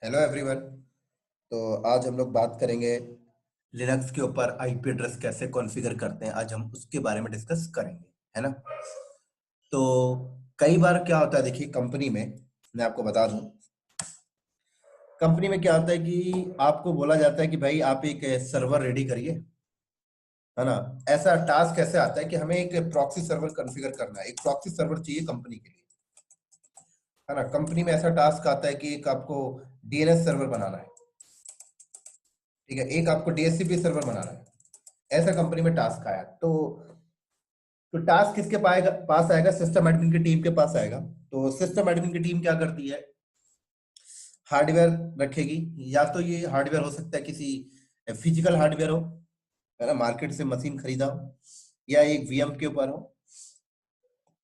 Hello everyone. तो आज हम लोग बात करेंगे लिनक्स के ऊपर आईपी एड्रेस कैसे कॉन्फ़िगर करते हैं। आज हम उसके बारे में डिस्कस करेंगे, है ना। तो कई बार क्या होता है, देखिए कंपनी में, मैं आपको बता दूं, कंपनी में क्या होता है कि आपको बोला जाता है कि भाई आप एक सर्वर रेडी करिए, है ना। ऐसा टास्क कैसे आता है कि हमें एक प्रॉक्सी सर्वर कॉन्फ़िगर करना है, एक प्रॉक्सी सर्वर चाहिए कंपनी के लिए, है ना। कंपनी में ऐसा टास्क आता है कि एक आपको डीएनएस सर्वर बनाना है, ठीक है, एक आपको डीएचसीपी सर्वर बनाना है। ऐसा कंपनी में टास्क आया तो टास्क किसके पास आएगा? सिस्टम एडमिन की टीम के पास आएगा। तो सिस्टम एडमिन की टीम क्या करती है, हार्डवेयर रखेगी। या तो ये हार्डवेयर हो सकता है किसी फिजिकल हार्डवेयर हो, है ना, मार्केट से मशीन खरीदा हो, या एक वीएम के ऊपर हो।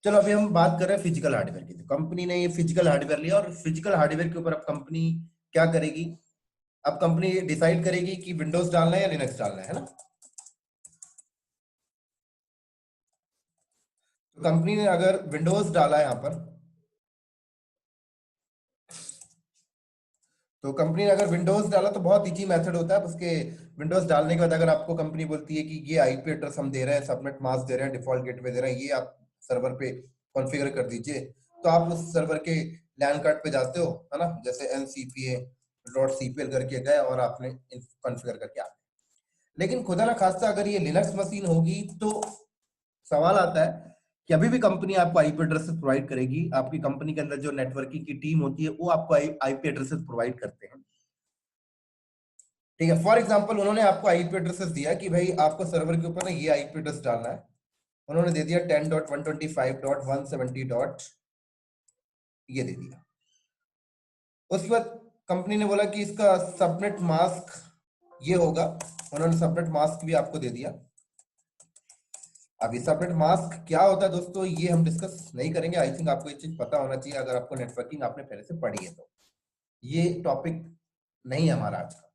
चलो अभी हम बात कर रहे हैं फिजिकल हार्डवेयर की। तो कंपनी ने ये फिजिकल हार्डवेयर लिया और फिजिकल हार्डवेयर के ऊपर अब कंपनी क्या करेगी? अब कंपनी डिसाइड करेगी कि विंडोज डालना है या लिनक्स डालना है ना। तो कंपनी ने अगर विंडोज डाला है यहाँ पर, तो कंपनी ने अगर विंडोज डाला तो बहुत इजी मेथड होता है उसके। विंडोज डालने के बाद अगर आपको कंपनी बोलती है कि ये आईपी एड्रेस हम दे रहे हैं, सबनेट मास्क दे रहे हैं, डिफॉल्ट गेटवे दे रहे हैं, ये आप सर्वर पे कॉन्फ़िगर कर दीजिए, तो आप उस सर्वर के लैन कार्ड पे जाते हो, है ना, जैसे ncpa.cpl करके गए और आपने कॉन्फ़िगर करके आ गए। लेकिन खुदा ना खास्ता अगर ये लिनक्स मशीन होगी तो सवाल आता है कि अभी भी कंपनी आपको आईपी एड्रेसेस प्रोवाइड करेगी। आपकी कंपनी के अंदर जो नेटवर्किंग की टीम होती है वो आपको आईपी एड्रेसेस प्रोवाइड करते हैं, ठीक है। फॉर एग्जांपल उन्होंने आपको आईपी एड्रेसेस दिया कि भाई आपको सर्वर के ऊपर ना ये आईपी एड्रेस डालना है। उन्होंने दे दिया 10.125.170 डॉट, ये दे दिया। उसके बाद कंपनी ने बोला कि इसका सबनेट मास्क ये होगा, उन्होंने सबनेट मास्क भी आपको दे दिया। अब ये सबनेट मास्क क्या होता है दोस्तों, ये हम डिस्कस नहीं करेंगे। आई थिंक आपको ये चीज पता होना चाहिए अगर आपको नेटवर्किंग आपने पहले से पढ़ी है तो। ये टॉपिक नहीं है हमारा आज का।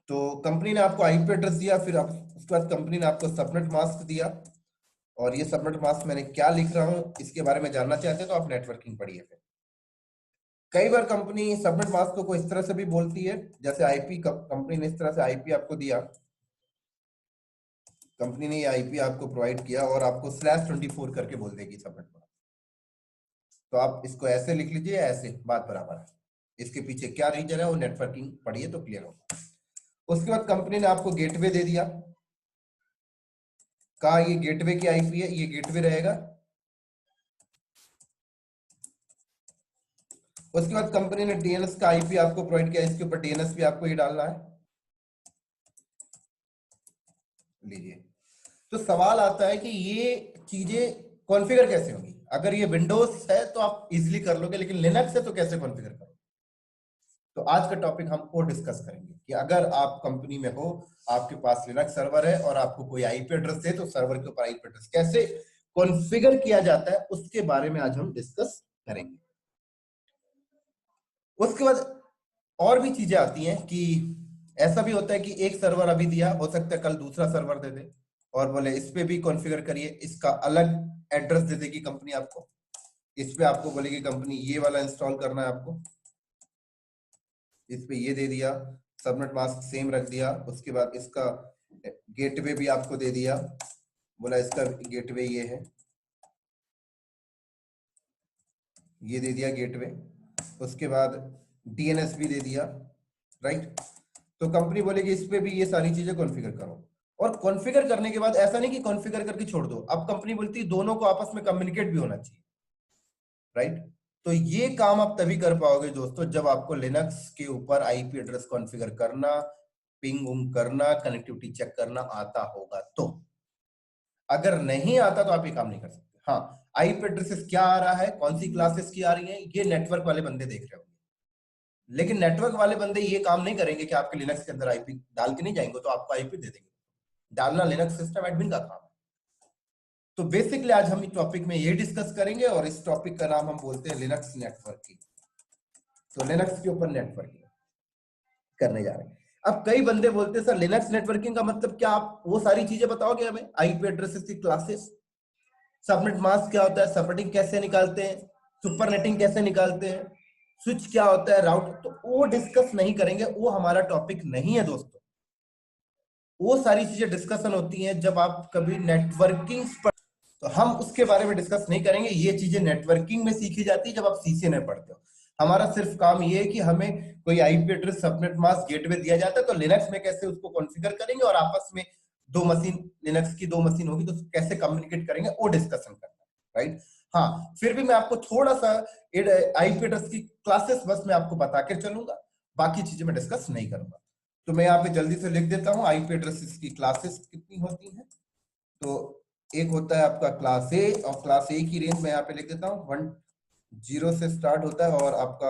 तो कंपनी ने आपको आईपी एड्रेस दिया, फिर उसके बाद कंपनी ने आपको सबनेट मास्क दिया। और ये सबनेट मास्क मैंने क्या लिख रहा हूं इसके बारे में जानना चाहते हैं तो आप नेटवर्किंग पढ़िए। फिर कई बार कंपनी सबनेट मास्क को इस तरह से भी बोलती है, जैसे आईपी कंपनी ने इस तरह से आईपी आपको दिया, कंपनी ने ये आईपी आपको प्रोवाइड किया और आपको /24 करके बोल देगी सबनेट मास्क। तो आप इसको ऐसे लिख लीजिए, ऐसे, बात बराबर है। इसके पीछे क्या रीजन है वो नेटवर्किंग पढ़िए तो क्लियर होगा। उसके बाद कंपनी ने आपको गेटवे दे दिया, कहा ये गेटवे की आईपी है, ये गेटवे रहेगा। उसके बाद कंपनी ने डीएनएस का आईपी आपको प्रोवाइड किया, इसके ऊपर डीएनएस भी आपको ये डालना है, लीजिए। तो सवाल आता है कि ये चीजें कॉन्फ़िगर कैसे होंगी? अगर ये विंडोज है तो आप इजीली कर लोगे, लेकिन लिनक्स है तो कैसे कॉन्फ़िगर करोगे? तो आज का टॉपिक हम वो डिस्कस करेंगे कि अगर आप कंपनी में हो, आपके पास लिनक्स सर्वर है और आपको कोई आईपी एड्रेस दे तो सर्वर के ऊपर आईपी एड्रेस कैसे कॉन्फ़िगर किया जाता है उसके बारे में आज हम डिस्कस करेंगे। उसके बाद और भी चीजें आती हैं कि ऐसा भी होता है कि एक सर्वर अभी दिया, हो सकता है कल दूसरा सर्वर दे दे और बोले इस पे भी कॉन्फ़िगर करिए, इसका अलग एड्रेस दे देगी कंपनी आपको। इस पे आपको बोलेगी कंपनी ये वाला इंस्टॉल करना है आपको, इस पे ये दे दिया, सबनेट मास्क सेम रख दिया। उसके बाद इसका गेटवे भी आपको दे दिया, बोला इसका गेटवे ये है, ये दे दिया गेटवे। उसके बाद डीएनएस भी दे दिया, राइट। तो कंपनी बोलेगी इस पे भी ये सारी चीजें कॉन्फ़िगर करो। और कॉन्फ़िगर करने के बाद ऐसा नहीं कि कॉन्फ़िगर करके छोड़ दो, अब कंपनी बोलती है दोनों को आपस में कम्युनिकेट भी होना चाहिए, राइट। तो ये काम आप तभी कर पाओगे दोस्तों जब आपको लिनक्स के ऊपर आईपी एड्रेस कॉन्फ़िगर करना, पिंग उंग करना, कनेक्टिविटी चेक करना आता होगा तो। अगर नहीं आता तो आप ये काम नहीं कर सकते। हाँ, आईपी एड्रेसेस क्या आ रहा है, कौन सी क्लासेस की आ रही है, ये नेटवर्क वाले बंदे देख रहे होंगे। लेकिन नेटवर्क वाले बंदे ये काम नहीं करेंगे कि आपके लिनक्स के अंदर आईपी डाल के नहीं जाएंगे तो आपको आईपी दे देंगे। डालना लिनक्स सिस्टम एडमिन का काम है। तो बेसिकली आज हम इस टॉपिक में ये डिस्कस करेंगे और इस टॉपिक का नाम हम बोलते हैं लिनक्स नेटवर्किंग। तो लिनक्स के ऊपर नेटवर्किंग करने जा रहे हैं। अब कई बंदे बोलते हैं सर लिनक्स नेटवर्किंग का मतलब क्या, आप वो सारी चीजें बताओगे हमें, आईपी एड्रेसेस की क्लासेस, सबनेट मास्क क्या होता है, सबनेटिंग कैसे निकालते हैं, सुपरनेटिंग कैसे निकालते हैं, स्विच क्या होता है, राउट, तो वो डिस्कस नहीं करेंगे, वो हमारा टॉपिक नहीं है दोस्तों। वो सारी चीजें डिस्कशन होती हैं जब आप कभी नेटवर्किंग पर, तो हम उसके बारे में डिस्कस नहीं करेंगे। ये चीजें नेटवर्किंग में सीखी जाती है जब आप सीसी में पढ़ते हो। हमारा सिर्फ काम ये है कि हमें कोई IP address subnet mask gateway दिया जाता है, तो लिनक्स में कैसे उसको कॉन्फ़िगर करेंगे और आपस में दो मशीन, लिनक्स की दो मशीन होगी तो कैसे कम्युनिकेट करेंगे, वो डिस्कशन करना है, राइट। हाँ, फिर भी मैं आपको थोड़ा सा आईपी एड्रेस की क्लासेस बस मैं आपको बता के चलूंगा, बाकी चीजें मैं डिस्कस नहीं करूंगा। तो मैं यहाँ पे जल्दी से लिख देता हूँ आईपी एड्रेसेस की क्लासेस कितनी होती हैं। तो एक होता है आपका क्लास ए, और क्लास ए की रेंज मैं यहाँ पे लिख देता हूँ 10 से स्टार्ट होता है और आपका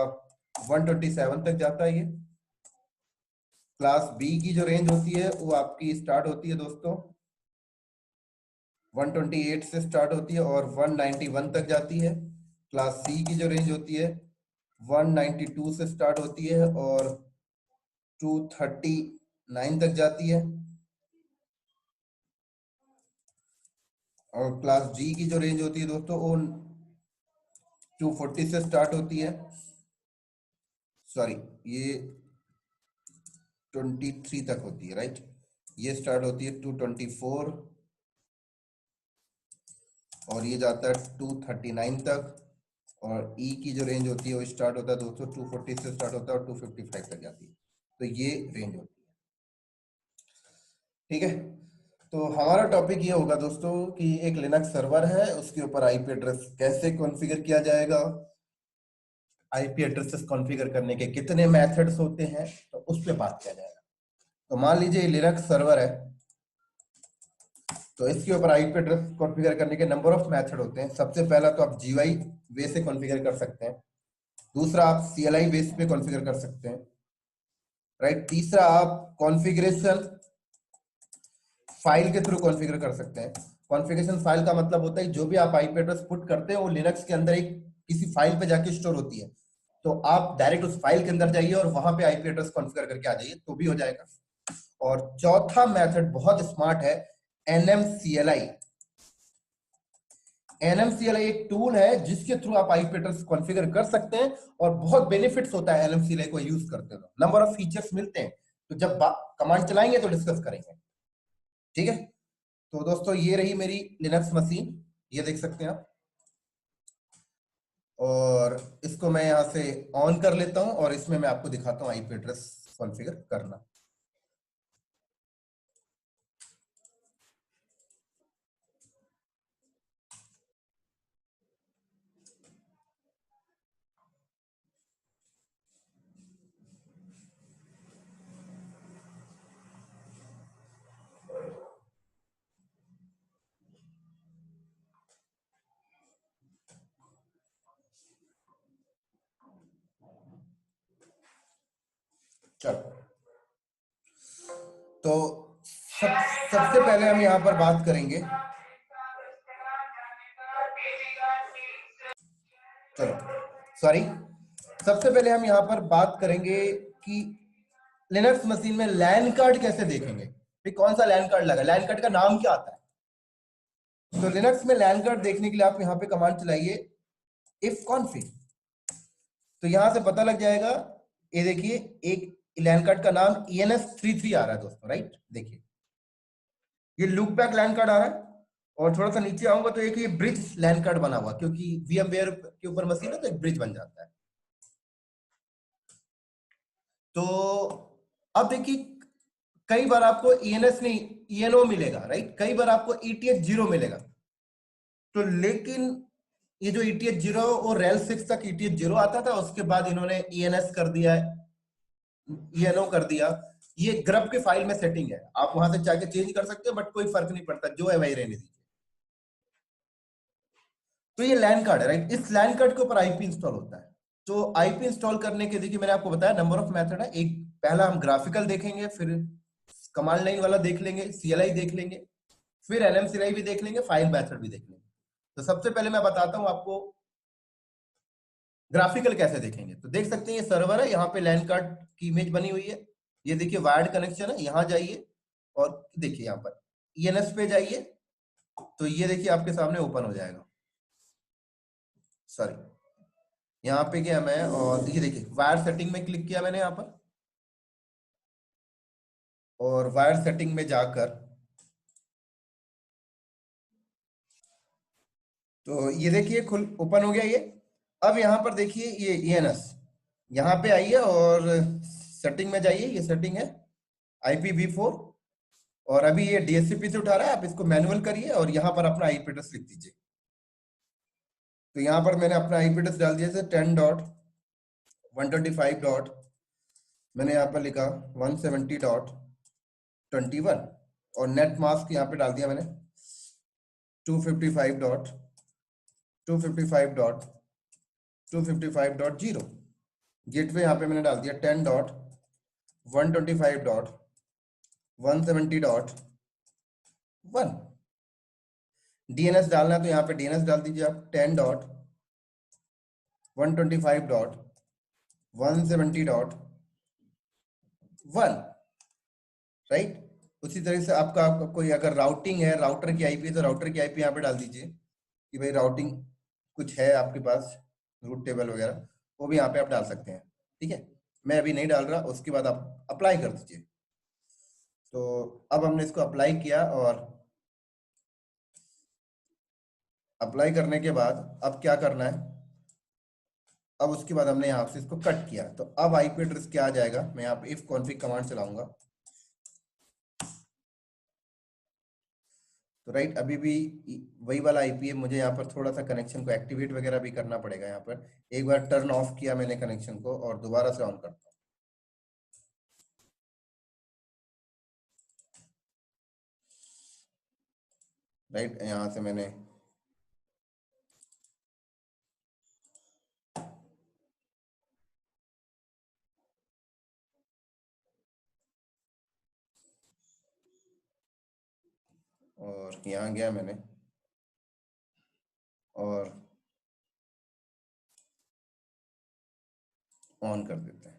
127 तक जाता है। ये क्लास बी की जो रेंज होती है वो आपकी स्टार्ट होती है दोस्तों 128 से स्टार्ट होती है और 191 तक जाती है। क्लास सी की जो रेंज होती है 192 से स्टार्ट होती है और 239 तक जाती है। और क्लास जी की जो रेंज होती है दोस्तों वो 240 से स्टार्ट होती है, सॉरी ये 23 तक होती है, राइट। ये स्टार्ट होती है 224 और ये जाता है 239 तक। और ई की जो रेंज होती है वो स्टार्ट होता है दोस्तों 240 से स्टार्ट होता है और 255 तक जाती है। तो ये रेंज होती है, ठीक है। तो हमारा टॉपिक ये होगा दोस्तों कि एक लिनक्स सर्वर है, उसके ऊपर आईपी एड्रेस कैसे कॉन्फ़िगर किया जाएगा, आईपी एड्रेसेस कॉन्फ़िगर करने के कितने मेथड्स होते हैं, तो उस पर बात किया जाएगा। तो मान लीजिए लिनक्स सर्वर है, तो इसके ऊपर आईपी एड्रेस कॉन्फ़िगर करने के नंबर ऑफ मेथड होते हैं। सबसे पहला तो आप जीयूआई बेस से कॉन्फ़िगर कर सकते हैं, दूसरा आप सीएलआई बेस पे कॉन्फ़िगर कर सकते हैं, राइट। तीसरा आप कॉन्फ़िगरेशन फाइल के थ्रू कॉन्फ़िगर कर सकते हैं। कॉन्फ़िगरेशन फाइल का मतलब होता है जो भी आप आईपी एड्रेस पुट करते हैं वो लिनक्स के अंदर एक किसी फाइल पे जाके स्टोर होती है, तो आप डायरेक्ट उस फाइल के अंदर जाइए और वहां पे आईपी एड्रेस कॉन्फ़िगर करके आ जाइए तो भी हो जाएगा। और चौथा मेथड बहुत स्मार्ट है, एनएमसीएलआई। एनएमसीएलआई एक टूल है जिसके थ्रू आप आईपी एड्रेस कॉन्फ़िगर कर सकते हैं और बहुत बेनिफिट्स होता है एनएमसीएलआई को यूज करते हैं, नंबर ऑफ फीचर्स मिलते हैं। तो जब कमांड चलाएंगे तो डिस्कस करेंगे, ठीक है। तो दोस्तों ये रही मेरी लिनक्स मशीन, ये देख सकते हैं आप। और इसको मैं यहां से ऑन कर लेता हूं और इसमें मैं आपको दिखाता हूं आईपी एड्रेस कॉन्फ़िगर करना। चलो, तो सबसे पहले हम यहां पर बात करेंगे, चलो सॉरी, सबसे पहले हम यहां पर बात करेंगे कि लिनक्स मशीन में लैन कार्ड कैसे देखेंगे, फिर कौन सा लैन कार्ड लगा, लैन कार्ड का नाम क्या आता है। तो लिनक्स में लैन कार्ड देखने के लिए आप यहां पे कमांड चलाइए इफ कॉन्फिग, तो यहां से पता लग जाएगा। ये देखिए एक लैन कार्ड का नाम ENS33 आ रहा है दोस्तों, राइट। देखिए ये लूप बैक लैन कार्ड आ रहा है और थोड़ा सा नीचे आऊंगा तो एक ये ब्रिज लैन कार्ड बना हुआ, क्योंकि VMware के ऊपर मशीन है तो एक ब्रिज बन जाता है। तो अब देखिए कई बार आपको ENS नहीं ENO मिलेगा, राइट, कई बार आपको ETH0 मिलेगा। तो लेकिन ये जो ETH0 और रेल 6 तक ETH0 आता था, उसके बाद इन्होंने ENS कर दिया है, ENO कर दिया। ये ग्रब के फाइल में सेटिंग है, आप वहां से जाके चेंज कर सकते हो, बट कोई फर्क नहीं पड़ता, जो है वही रहने दीजिए। तो ये लैन कार्ड है, राइट, इस लैन कार्ड के ऊपर आईपी इंस्टॉल होता है। तो आईपी इंस्टॉल करने के, देखिए मैंने आपको बताया नंबर ऑफ मेथड है। एक पहला हम ग्राफिकल देखेंगे, फिर कमांड लाइन वाला देख लेंगे, सीएलआई देख लेंगे, फिर एनएमसीएलआई भी देख लेंगे, फाइल मेथड भी देख लेंगे। तो सबसे पहले मैं बताता हूं आपको ग्राफिकल कैसे देखेंगे। तो देख सकते हैं ये सर्वर है, यहाँ पे लैन कार्ड की इमेज बनी हुई है। ये देखिए वायर्ड कनेक्शन है, यहाँ जाइए और देखिए यहाँ पर ENS पे जाइए, तो ये देखिए आपके सामने ओपन हो जाएगा, सॉरी यहाँ पे गया मैं और ये देखिए वायर सेटिंग में क्लिक किया मैंने यहाँ पर, और वायर सेटिंग में जाकर तो ये देखिए खुल ओपन हो गया ये। अब यहाँ पर देखिए ये ENS यहाँ पे आइए और सेटिंग में जाइए, ये सेटिंग है IPv4, और अभी ये DHCP से उठा रहा है, आप इसको मैनुअल करिए और यहाँ पर अपना IP एड्रेस लिख दीजिए। तो यहाँ पर मैंने अपना IP एड्रेस डाल दिया, 10.125 डॉट मैंने यहाँ पर लिखा 170.21, और नेट मास्क यहाँ पे डाल दिया मैंने 255.255.255.0। गेटवे यहाँ पे मैंने डाल दिया 10.125.170.1। DNS डालना है तो यहाँ पे DNS डाल दीजिए आप 10.125.170.1, राइट। उसी तरह से आपका कोई अगर राउटिंग है, राउटर की आईपी है तो राउटर की आईपी यहाँ पे डाल दीजिए कि भाई राउटिंग कुछ है आपके पास, रूट टेबल वगैरह, वो भी यहाँ पे आप डाल सकते हैं, ठीक है। मैं अभी नहीं डाल रहा, उसके बाद आप अप्लाई कर दीजिए। तो अब हमने इसको अप्लाई किया, और अप्लाई करने के बाद अब क्या करना है, अब उसके बाद हमने यहाँ से इसको कट किया, तो अब आईपी एड्रेस क्या आ जाएगा, मैं यहाँ पे इफ कॉन्फिग कमांड चलाऊंगा तो राइट अभी भी वही वाला आईपी है। मुझे यहाँ पर थोड़ा सा कनेक्शन को एक्टिवेट वगैरह भी करना पड़ेगा। यहाँ पर एक बार टर्न ऑफ किया मैंने कनेक्शन को और दोबारा से ऑन करता हूँ। राइट यहाँ से मैंने और यहाँ गया मैंने और ऑन कर देते हैं।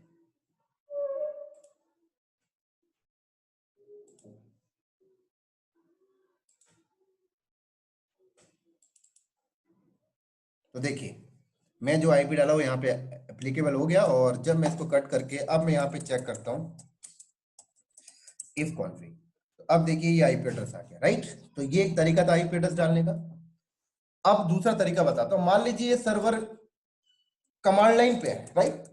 तो देखिए मैं जो आईपी डाला वो यहाँ पे एप्लीकेबल हो गया, और जब मैं इसको कट करके अब मैं यहाँ पे चेक करता हूँ इफ कॉन्फिग, तो अब देखिए ये आईपी एड्रेस आ गया, राइट। तो ये एक तरीका था आईपी एड्रेस डालने का। अब दूसरा तरीका बताता हूँ। मान लीजिए ये सर्वर कमांड लाइन पे है, राइट,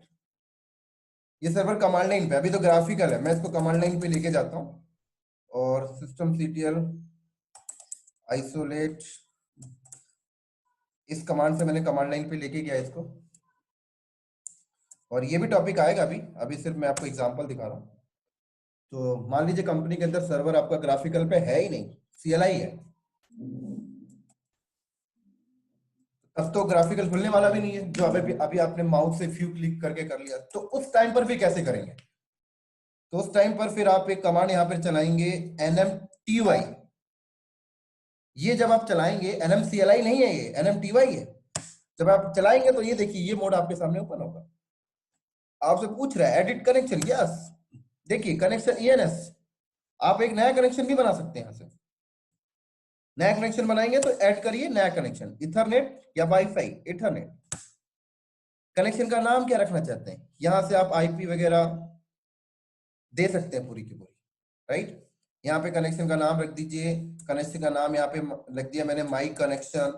ये सर्वर कमांड लाइन पे, अभी तो ग्राफिकल है, मैं इसको कमांड लाइन पे लेके जाता हूँ और systemctl isolate इस कमांड से मैंने कमांड लाइन पे लेके गया इसको, और ये भी टॉपिक आएगा अभी, अभी सिर्फ मैं आपको एग्जांपल दिखा रहा हूँ। तो मान लीजिए कंपनी के अंदर सर्वर आपका ग्राफिकल पे है ही नहीं, CLI है, तब तो ग्राफिकल खुलने वाला भी नहीं है, जो अभी अभी आपने माउस से फ्यू क्लिक करके कर लिया, तो उस टाइम पर भी कैसे करेंगे। तो उस टाइम पर फिर आप एक कमांड यहाँ पर चलाएंगे nmty। ये जब आप चलाएंगे, nmcli नहीं है, ये nmty है। जब आप चलाएंगे तो ये देखिए ये मोड आपके सामने ओपन होगा। आपसे पूछ रहा है एडिट कनेक्शन, यस, देखिए कनेक्शन ENS, आप एक नया कनेक्शन भी बना सकते हैं। यहाँ से नया कनेक्शन बनाएंगे तो ऐड करिए नया कनेक्शन, इथरनेट या वाईफाई, इथरनेट। कनेक्शन का नाम क्या रखना चाहते हैं, यहां से आप आईपी वगैरह दे सकते हैं पूरी की पूरी, राइट। यहाँ पे कनेक्शन का नाम रख दीजिए, कनेक्शन का नाम यहाँ पे रख दिया मैंने माई कनेक्शन,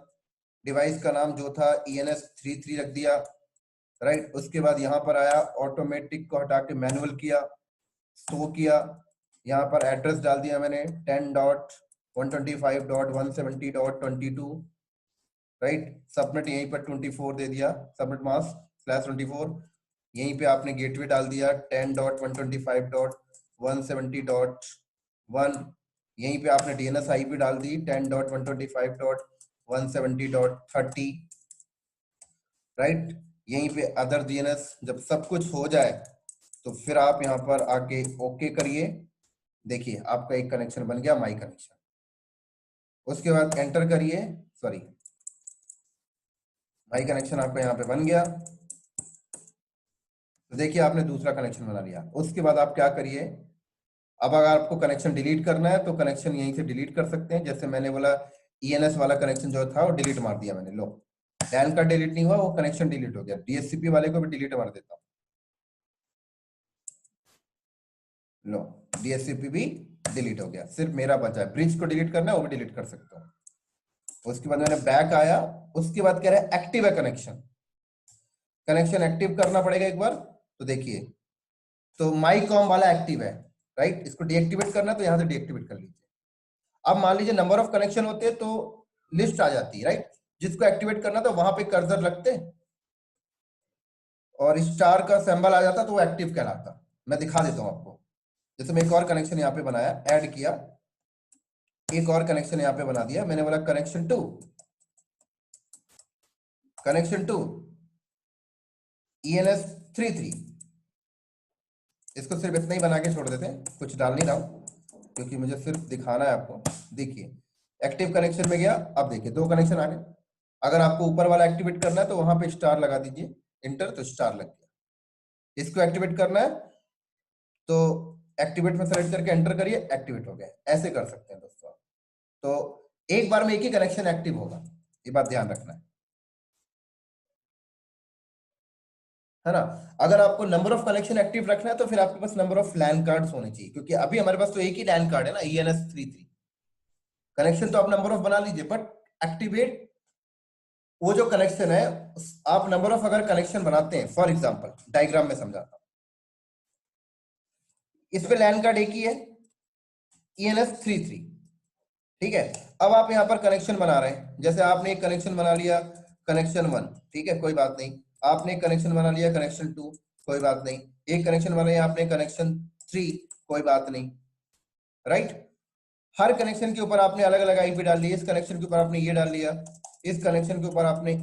डिवाइस का नाम जो था ENS33 रख दिया, राइट। उसके बाद यहाँ पर आया ऑटोमेटिक को हटा के मैनुअल किया, शो किया, यहाँ पर एड्रेस डाल दिया मैंने 10.125.170.22, राइट। सबनेट यहीं पर 24 दे दिया, सबनेट मास्क /24। यहीं पे आपने गेटवे डाल दिया 10.125.170.1। यहीं पे आपने DNS IP डाल दी 10.125.170.30, राइट। यहीं पे अदर DNS। जब सब कुछ हो जाए तो फिर आप यहाँ पर आके ओके करिए, देखिए आपका एक कनेक्शन बन गया, माई कनेक्शन। उसके बाद एंटर करिए, सॉरी माई कनेक्शन आपका यहाँ पे बन गया। तो देखिए आपने दूसरा कनेक्शन बना लिया। उसके बाद आप क्या करिए, अब अगर आपको कनेक्शन डिलीट करना है तो कनेक्शन यहीं से डिलीट कर सकते हैं, जैसे मैंने बोला ENS वाला कनेक्शन जो था वो डिलीट मार दिया मैंने, लो लैन कार्ड डिलीट नहीं हुआ, वो कनेक्शन डिलीट हो गया। डीएचसीपी वाले को भी डिलीट मार देता हूँ, लो डीएचसीपी भी डिलीट हो गया, सिर्फ मेरा बचा है। ब्रिज को डिलीट करना है, वो भी डिलीट कर सकता हूँ। उसके बाद मैंने बैक आया, उसके बाद कह रहा है एक्टिव है कनेक्शन, कनेक्शन एक्टिव करना पड़ेगा एक बार। तो देखिए, तो माई कॉम वाला एक्टिव है, राइट, इसको डीएक्टिवेट करना है तो यहां से डीएक्टिवेट कर लीजिए। अब मान लीजिए नंबर ऑफ कनेक्शन होते हैं तो लिस्ट आ जाती है, राइट, जिसको एक्टिवेट करना था वहां पे कर्सर रखते और स्टार का सिंबल आ जाता तो वो एक्टिव कहलाता। मैं दिखा देता हूं आपको। जैसे मैं एक और कनेक्शन यहाँ पे बनाया, ऐड किया, एक और कनेक्शन यहाँ पे बना दिया, मैंने बोला connection to, connection to ENS 33। इसको सिर्फ इतना ही बना के छोड़ देते हैं, कुछ डाल नहीं रहा हूं क्योंकि मुझे सिर्फ दिखाना है आपको। देखिए एक्टिव कनेक्शन में गया, अब देखिए दो कनेक्शन आ गए। अगर आपको ऊपर वाला एक्टिवेट करना है तो वहां पे स्टार लगा दीजिए, इंटर, तो स्टार लग गया। इसको एक्टिवेट करना है तो एक्टिवेट में सेलेक्ट करके एंटर करिए, एक्टिवेट हो गया। ऐसे कर सकते हैं दोस्तों। तो एक बार में एक ही कनेक्शन एक्टिव होगा, ये बात ध्यान रखना है ना। अगर आपको नंबर ऑफ कनेक्शन एक्टिव रखना है तो फिर आपके पास नंबर ऑफ लैन कार्ड्स होने चाहिए, क्योंकि अभी हमारे पास तो एक ही लैन कार्ड है ना, ENS 33। कनेक्शन तो आप नंबर ऑफ बना लीजिए, बट एक्टिवेट वो जो कनेक्शन है, आप नंबर ऑफ अगर कनेक्शन बनाते हैं, फॉर एग्जांपल डायग्राम में समझाता हूं, इस पे लैन कार्ड एक ही है, ENS 33, ठीक है। अब आप यहाँ पर कनेक्शन बना रहे हैं, जैसे आपने एक कनेक्शन बना लिया कनेक्शन 1, ठीक है, कोई बात नहीं। आपने एक कनेक्शन बना लिया कनेक्शन 2, कोई बात नहीं। एक कनेक्शन बना लिया आपने कनेक्शन 3, कोई बात नहीं, राइट। हर कनेक्शन के ऊपर आपने अलग अलग आईपी डाल ली, इस कनेक्शन के ऊपर आपने ये डाल लिया, इस कनेक्शन के ऊपर आपने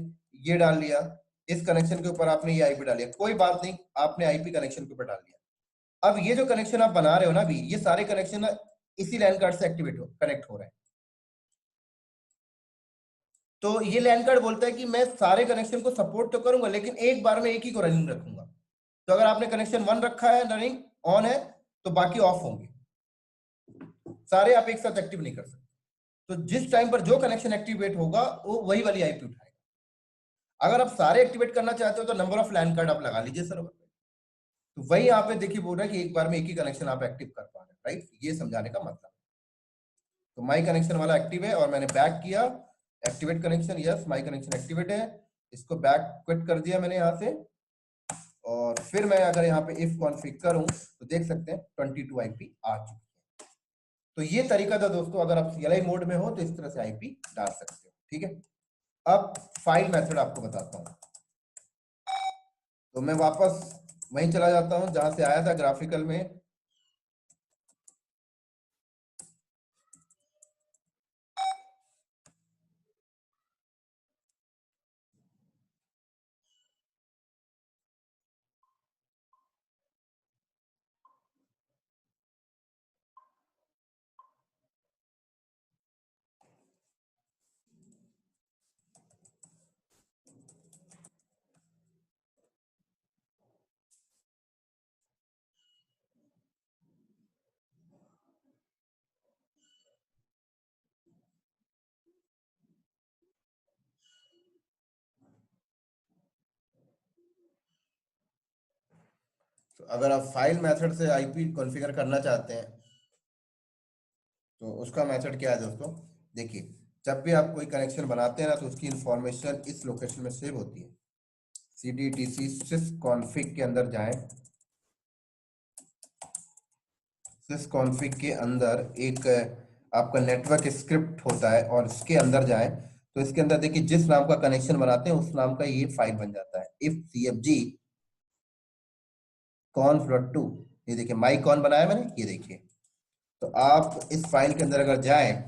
ये डाल लिया, इस कनेक्शन के ऊपर आपने ये आईपी डाल लिया, कोई बात नहीं, आपने आईपी कनेक्शन के ऊपर डाल लिया। अब ये जो कनेक्शन आप बना रहे हो ना अभी, ये सारे कनेक्शन इसी लैन कार्ड से एक्टिवेट हो कनेक्ट हो रहे हैं। तो ये लैन कार्ड बोलता है कि मैं सारे कनेक्शन को सपोर्ट तो करूंगा, लेकिन एक बार में एक ही को रनिंग रखूंगा। तो अगर आपने कनेक्शन 1 रखा है रनिंग ऑन है, तो बाकी ऑफ होंगे, सारे आप एक साथ एक्टिव नहीं कर सकते। तो जिस टाइम पर जो कनेक्शन एक्टिवेट होगा वो वही वाली आईपी उठाएगा। अगर आप सारे एक्टिवेट करना चाहते हो तो नंबर ऑफ लैन कार्ड आप लगा लीजिए सर्वर पे। तो वही यहाँ पे देखिए बोल रहा है कि एक बार में एक ही कनेक्शन आप एक्टिव कर पा रहे हैं, राइट, ये समझाने का मतलब। तो माई कनेक्शन वाला एक्टिव है और मैंने बैक किया, activate connection, yes my connection activate है, इसको बैक क्विट कर दिया मैंने यहाँ से। और फिर मैं अगर यहाँ पे इफ कॉन्फ़िग करूं तो देख सकते हैं 22 आईपी आ चुकी है। तो ये तरीका था दोस्तों, अगर आप CLI मोड में हो तो इस तरह से आईपी डाल सकते हो, ठीक है। अब फाइल मेथड आपको बताता हूँ। तो मैं वापस वहीं चला जाता हूं जहां से आया था ग्राफिकल में। तो अगर आप फाइल मेथड से आईपी कॉन्फ़िगर करना चाहते हैं तो उसका मेथड क्या है दोस्तों। देखिए, जब भी आप कोई कनेक्शन बनाते हैं ना तो उसकी इंफॉर्मेशन इस लोकेशन में सेव होती है। cdtc sysconfig के अंदर जाएं, sysconfig के अंदर एक आपका नेटवर्क स्क्रिप्ट होता है और इसके अंदर जाएं तो इसके अंदर देखिए जिस नाम का कनेक्शन बनाते हैं उस नाम का ये फाइल बन जाता है, if cfg conf.2। ये देखिए माई कॉन बनाया मैंने, ये देखिए। तो आप इस फाइल के अंदर अगर जाएं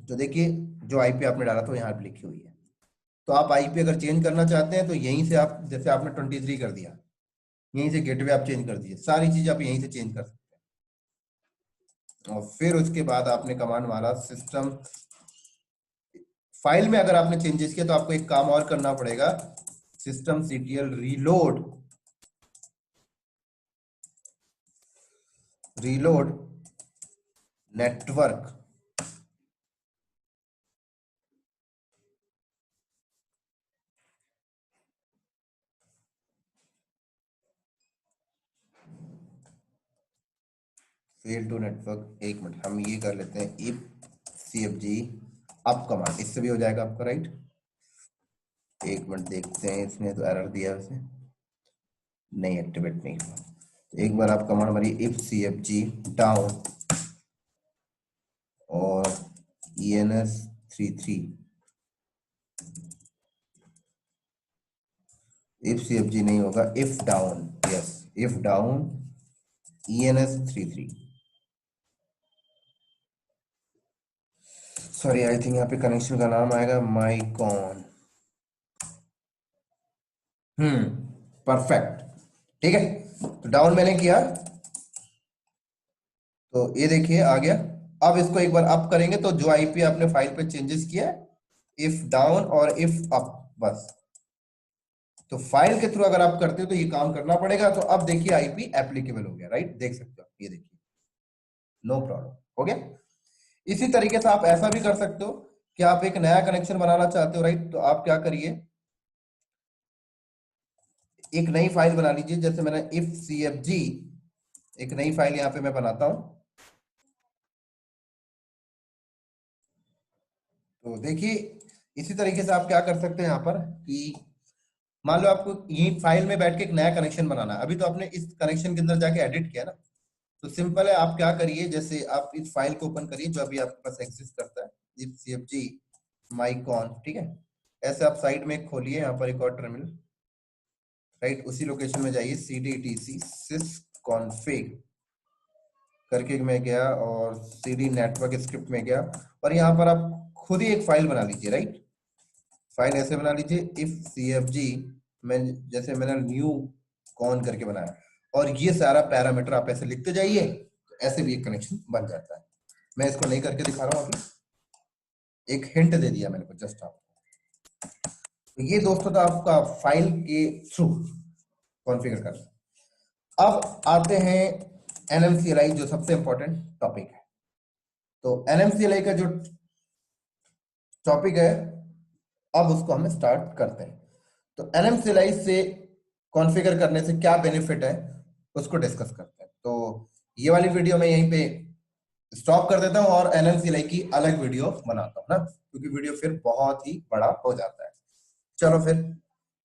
तो देखिए जो आईपी आपने डाला था यहाँ पे लिखी हुई है। तो आप आईपी अगर चेंज करना चाहते हैं तो यहीं से आप, जैसे आपने 23 कर दिया, यहीं से गेटवे आप चेंज कर दिए, सारी चीज आप यहीं से चेंज कर सकते हैं। और फिर उसके बाद आपने कमांड मारा सिस्टम, फाइल में अगर आपने चेंजेस किया तो आपको एक काम और करना पड़ेगा, systemctl reload network fail to network, एक मिनट हम ये कर लेते हैं इफ cfg अप कमांड, इससे भी हो जाएगा आपका, राइट। एक मिनट देखते हैं, इसने तो एरर दिया वैसे, नहीं एक्टिवेट नहीं हुआ। तो एक बार आप कमांड मारिए इफ cfg डाउन और ENS33, इफ cfg नहीं होगा, if down, yes if down ENS33, sorry I think यहाँ पे कनेक्शन का नाम आएगा माइकॉन। परफेक्ट, ठीक है। तो डाउन मैंने किया, तो ये देखिए आ गया। अब इसको एक बार अप करेंगे तो जो आईपी आपने फाइल पे चेंजेस किया है, इफ डाउन और इफ अप, बस। तो फाइल के थ्रू अगर आप करते हो तो ये काम करना पड़ेगा। तो अब देखिए आईपी एप्लीकेबल हो गया, राइट, देख सकते हो, ये देखिए, नो प्रॉब्लम, हो गया। इसी तरीके से आप ऐसा भी कर सकते हो कि आप एक नया कनेक्शन बनाना चाहते हो, राइट। तो आप क्या करिए, एक नई फाइल बना लीजिए, जैसे मैंने इफ cfg, एक नई फाइल यहां पे मैं बनाता हूं। तो देखिए इसी तरीके से आप क्या कर सकते हैं यहाँ पर कि मान लो आपको यही फाइल में बैठ के एक नया कनेक्शन बनाना है, अभी तो आपने इस कनेक्शन के अंदर जाके एडिट किया ना। तो सिंपल है, आप क्या करिए, जैसे आप इस फाइल को ओपन करिए जो अभी आपके पास एग्जिस्ट करता है, इफ cfg माइकॉन, ठीक है। ऐसे आप साइड में खोलिए यहाँ पर एक और टर्मिनल, राइट, उसी लोकेशन में जाइए, cd etc sysconfig करके मैं गया और cd नेटवर्क स्क्रिप्ट में गया, और यहाँ पर आप खुद ही एक फाइल बना लीजिए, राइट। फाइल ऐसे बना लीजिए इफ cfg, मैं जैसे मैंने न्यू कॉन करके बनाया, और ये सारा पैरामीटर आप ऐसे लिखते जाइए, तो ऐसे भी एक कनेक्शन बन जाता है। मैं इसको नहीं करके दिखा रहा हूँ अभी, एक हिंट दे दिया मैंने जस्ट आपको। तो ये दोस्तों था आपका फाइल के थ्रू कॉन्फ़िगर करना। अब आते हैं NMCLI, जो सबसे इंपॉर्टेंट टॉपिक है। तो NMCLI का जो टॉपिक है, अब उसको हम स्टार्ट करते हैं। तो NMCLI से कॉन्फ़िगर करने से क्या बेनिफिट है उसको डिस्कस करते हैं। तो ये वाली वीडियो मैं यहीं पे स्टॉप कर देता हूं और NMCLI की अलग वीडियो बनाता हूं ना, क्योंकि वीडियो फिर बहुत ही बड़ा हो जाता है। चलो फिर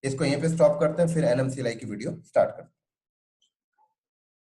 इसको यहीं पे स्टॉप करते हैं, फिर NMCLI की वीडियो स्टार्ट करते हैं।